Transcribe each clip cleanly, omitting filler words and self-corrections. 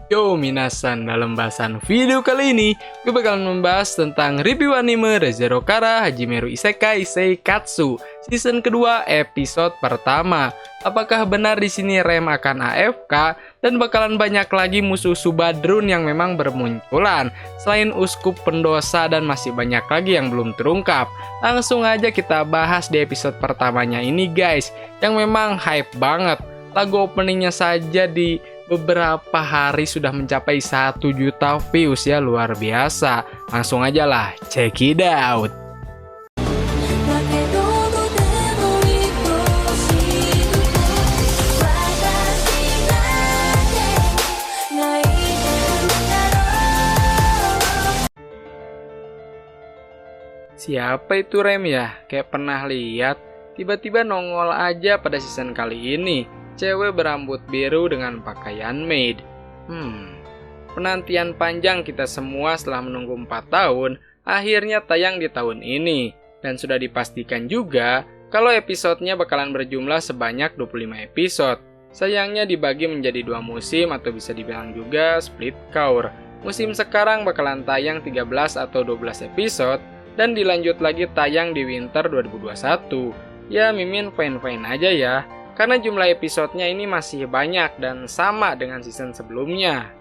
Yo minasan, dalam bahasan video kali ini gue bakalan membahas tentang review anime Re:Zero Kara Hajimeru Isekai Seikatsu season kedua episode pertama. Apakah benar di sini Rem akan AFK dan bakalan banyak lagi musuh Subadrun yang memang bermunculan selain uskup pendosa dan masih banyak lagi yang belum terungkap. Langsung aja kita bahas di episode pertamanya ini guys, yang memang hype banget. Lagu openingnya saja di beberapa hari sudah mencapai 1 juta views ya, luar biasa. Langsung aja lah, check it out. Siapa itu Rem ya? Kayak pernah lihat. Tiba-tiba nongol aja pada season kali ini. Cewek berambut biru dengan pakaian maid. Penantian panjang kita semua setelah menunggu 4 tahun, akhirnya tayang di tahun ini. Dan sudah dipastikan juga kalau episodenya bakalan berjumlah sebanyak 25 episode. Sayangnya dibagi menjadi 2 musim atau bisa dibilang juga split cour. Musim sekarang bakalan tayang 13 atau 12 episode dan dilanjut lagi tayang di winter 2021. Ya Mimin fine-fine aja ya, karena jumlah episodenya ini masih banyak dan sama dengan season sebelumnya.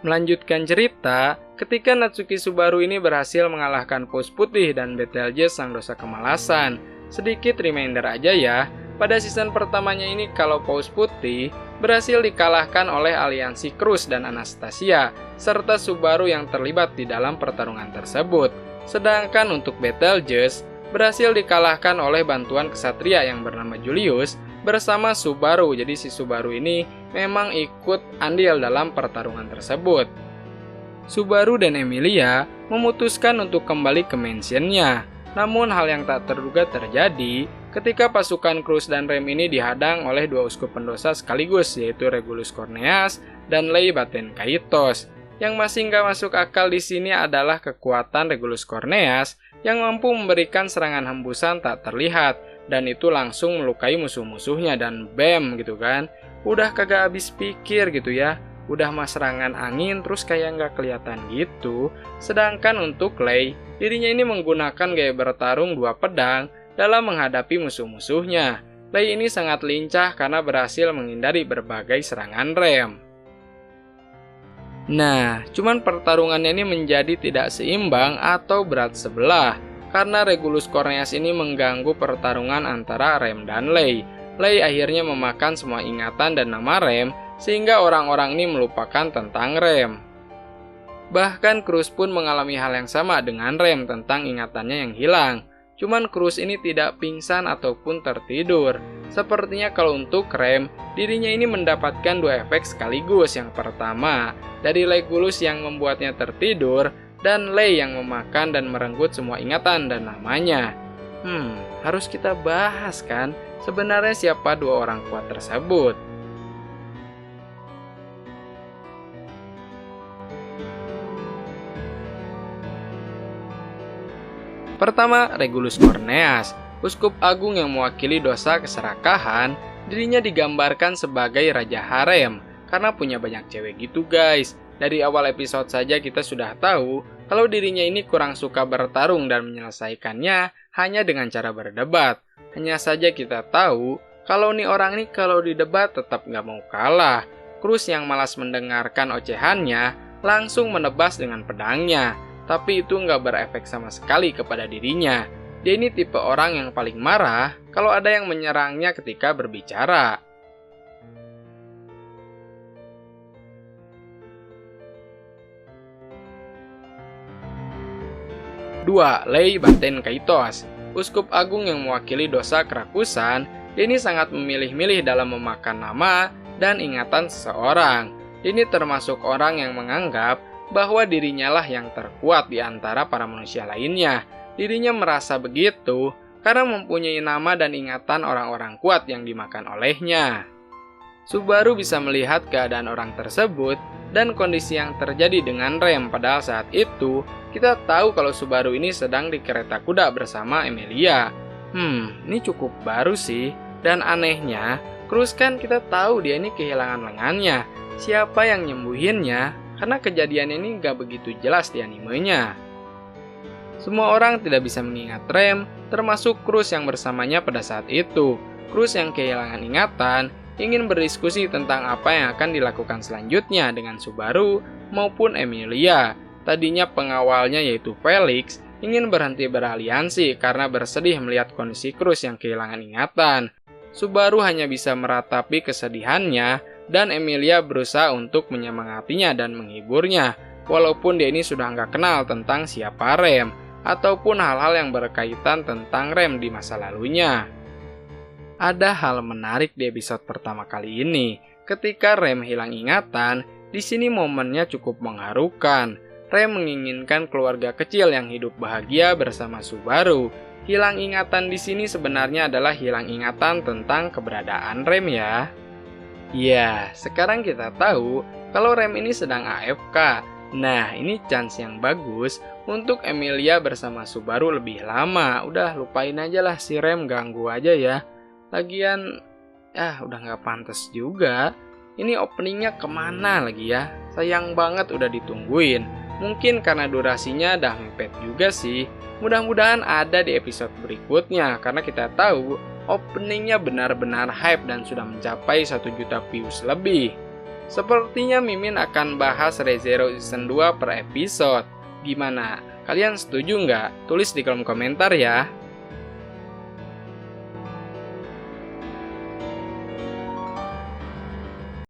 Melanjutkan cerita, ketika Natsuki Subaru ini berhasil mengalahkan Paus Putih dan Betelgeuse Sang Dosa Kemalasan. Sedikit reminder aja ya, pada season pertamanya ini kalau Paus Putih berhasil dikalahkan oleh aliansi Cruz dan Anastasia, serta Subaru yang terlibat di dalam pertarungan tersebut. Sedangkan untuk Betelgeuse berhasil dikalahkan oleh bantuan kesatria yang bernama Julius bersama Subaru. Jadi si Subaru ini memang ikut andil dalam pertarungan tersebut. Subaru dan Emilia memutuskan untuk kembali ke mansionnya. Namun hal yang tak terduga terjadi ketika pasukan Cruz dan Rem ini dihadang oleh 2 uskup pendosa sekaligus, yaitu Regulus Corneas dan Lei Baten Kaitos. Yang masih nggak masuk akal di sini adalah kekuatan Regulus Corneas yang mampu memberikan serangan hembusan tak terlihat, dan itu langsung melukai musuh-musuhnya dan bam gitu kan. Udah kagak habis pikir gitu ya, udah mah serangan angin terus kayak nggak kelihatan gitu. Sedangkan untuk Lei, dirinya ini menggunakan gaya bertarung 2 pedang dalam menghadapi musuh-musuhnya. Lei ini sangat lincah karena berhasil menghindari berbagai serangan Rem. Nah, cuman pertarungannya ini menjadi tidak seimbang atau berat sebelah karena Regulus Corneas ini mengganggu pertarungan antara Rem dan Lei. Lei akhirnya memakan semua ingatan dan nama Rem sehingga orang-orang ini melupakan tentang Rem. Bahkan Cruz pun mengalami hal yang sama dengan Rem tentang ingatannya yang hilang. Cuman Cruz ini tidak pingsan ataupun tertidur. Sepertinya kalau untuk Rem, dirinya ini mendapatkan 2 efek sekaligus. Yang pertama, dari Legolas yang membuatnya tertidur, dan Lei yang memakan dan merenggut semua ingatan dan namanya. Harus kita bahas kan, sebenarnya siapa 2 orang kuat tersebut. Pertama, Regulus Corneas, uskup agung yang mewakili dosa keserakahan. Dirinya digambarkan sebagai raja harem karena punya banyak cewek gitu guys. Dari awal episode saja kita sudah tahu kalau dirinya ini kurang suka bertarung dan menyelesaikannya hanya dengan cara berdebat. Hanya saja kita tahu kalau nih orang ini kalau didebat tetap nggak mau kalah. Cruz yang malas mendengarkan ocehannya langsung menebas dengan pedangnya. Tapi itu nggak berefek sama sekali kepada dirinya. Dia ini tipe orang yang paling marah kalau ada yang menyerangnya ketika berbicara. Dua, Lei Baten Kaitos, uskup agung yang mewakili dosa kerakusan. Dia ini sangat memilih-milih dalam memakan nama dan ingatan seseorang. Dia ini termasuk orang yang menganggap bahwa dirinya lah yang terkuat di antara para manusia lainnya. Dirinya merasa begitu karena mempunyai nama dan ingatan orang-orang kuat yang dimakan olehnya. Subaru bisa melihat keadaan orang tersebut dan kondisi yang terjadi dengan Rem, padahal saat itu kita tahu kalau Subaru ini sedang di kereta kuda bersama Emilia. Ini cukup baru sih. Dan anehnya, Cruz kan kita tahu dia ini kehilangan lengannya. siapa yang nyembuhinnya, karena kejadian ini gak begitu jelas di animenya. Semua orang tidak bisa mengingat Rem, termasuk Cruz yang bersamanya pada saat itu. Cruz yang kehilangan ingatan, ingin berdiskusi tentang apa yang akan dilakukan selanjutnya dengan Subaru maupun Emilia. Tadinya pengawalnya yaitu Felix, ingin berhenti beraliansi karena bersedih melihat kondisi Cruz yang kehilangan ingatan. Subaru hanya bisa meratapi kesedihannya, dan Emilia berusaha untuk menyemangatinya dan menghiburnya, walaupun dia ini sudah nggak kenal tentang siapa Rem, ataupun hal-hal yang berkaitan tentang Rem di masa lalunya. Ada hal menarik di episode pertama kali ini, ketika Rem hilang ingatan, di sini momennya cukup mengharukan. Rem menginginkan keluarga kecil yang hidup bahagia bersama Subaru. Hilang ingatan di sini sebenarnya adalah hilang ingatan tentang keberadaan Rem ya. Ya, sekarang kita tahu kalau Rem ini sedang AFK. Nah, ini chance yang bagus untuk Emilia bersama Subaru lebih lama. Udah lupain aja lah si Rem, ganggu aja ya. Lagian, udah nggak pantas juga. Ini openingnya kemana lagi ya? Sayang banget udah ditungguin. Mungkin karena durasinya udah mepet juga sih. Mudah-mudahan ada di episode berikutnya, karena kita tahu openingnya benar-benar hype dan sudah mencapai 1 juta views lebih. Sepertinya Mimin akan bahas ReZero Season 2 per episode. Gimana? Kalian setuju nggak? Tulis di kolom komentar ya.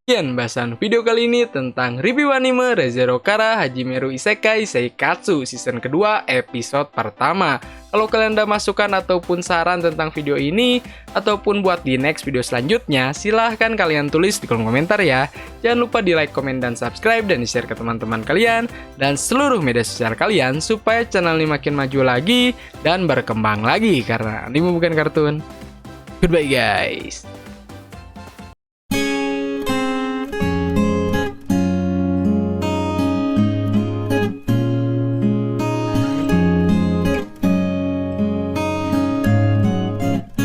Sekian bahasan video kali ini tentang review anime ReZero Kara Hajimeru Isekai Seikatsu season kedua episode pertama. Kalau kalian ada masukan ataupun saran tentang video ini, ataupun buat di next video selanjutnya, silahkan kalian tulis di kolom komentar ya. Jangan lupa di like, komen, dan subscribe, dan di share ke teman-teman kalian, dan seluruh media sosial kalian, supaya channel ini makin maju lagi, dan berkembang lagi, karena anime bukan kartun. Goodbye guys.